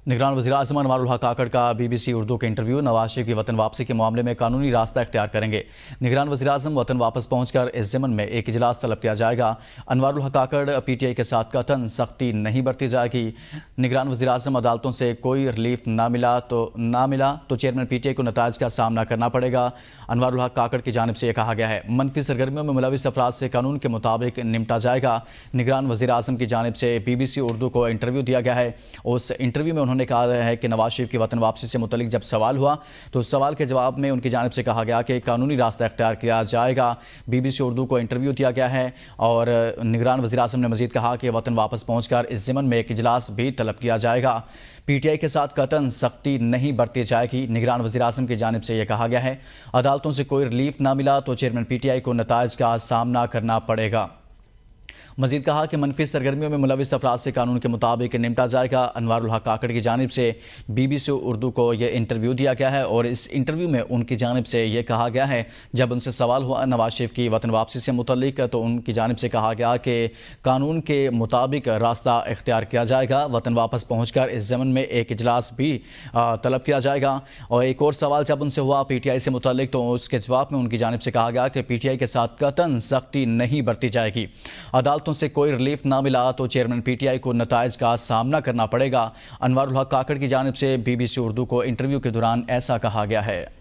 निगरान वज़ीर-ए-आज़म अनवारुल हक काकड़ का BBC उर्दू के इंटरव्यू। नवाज शरीफ की वतन वापसी के मामले में कानूनी रास्ता इख्तियार करेंगे। निगरान वज़ीर-ए-आज़म वतन वापस पहुंचकर इस ज़मन में एक इजलास तलब किया जाएगा। अनवारुल हक काकड़ PTI के साथ कतन सख्ती नहीं बरती जाएगी। निगरान वज़ीर-ए-आज़म अदालतों से कोई रिलीफ ना मिला तो चेयरमैन PTI को नताइज का सामना करना पड़ेगा। अनवारुल हक काकड़ की जानिब से यह कहा गया है। मनफी सरगर्मियों में मुलविस अफराद से कानून के मुताबिक निपटा जाएगा। निगरान वज़ीर-ए-आज़म की जानिब से BBC उर्दू को इंटरव्यू दिया गया है। उस इंटरव्यू में उन्होंने कहा है कि नवाज शरीफ की वतन वापसी से मुतल्लिक जब सवाल हुआ तो उस सवाल के जवाब में उनकी जानिब से कहा गया कि कानूनी रास्ता इख्तियार किया जाएगा। BBC उर्दू को इंटरव्यू दिया गया है और निगरान वज़ीर-ए-आज़म ने मज़ीद कहा कि वतन वापस पहुंचकर इस ज़मन में एक इजलास भी तलब किया जाएगा। PTI के साथ कतन सख्ती नहीं बरती जाएगी। निगरान वज़ीर-ए-आज़म की जानिब से यह कहा गया है। अदालतों से कोई रिलीफ ना मिला तो चेयरमैन PTI को नताइज का सामना करना पड़ेगा। मजीद कहा कि मनफी सरगर्मियों में मुलविस अफराद से कानून के मुताबिक निपटा जाएगा। अनवारुल हक काकड़ की जानिब से BBC उर्दू को यह इंटरव्यू दिया गया है और इस इंटरव्यू में उनकी जानिब से यह कहा गया है, जब उनसे सवाल हुआ नवाज शरीफ की वतन वापसी से मुतल्लिक तो उनकी जानिब से कहा गया कि कानून के मुताबिक रास्ता इख्तियार किया जाएगा। वतन वापस पहुँच कर इस ज़मन में एक इजलास भी तलब किया जाएगा। और एक और सवाल जब उनसे हुआ PTI से मुतल्लिक तो उसके जवाब में उनकी जानिब से कहा गया कि PTI के साथ कतन सख्ती नहीं बरती जाएगी। अदालतों से कोई रिलीफ ना मिला तो चेयरमैन PTI को नताइज का सामना करना पड़ेगा। अनवारुल हक काकड़ की जानिब से BBC उर्दू को इंटरव्यू के दौरान ऐसा कहा गया है।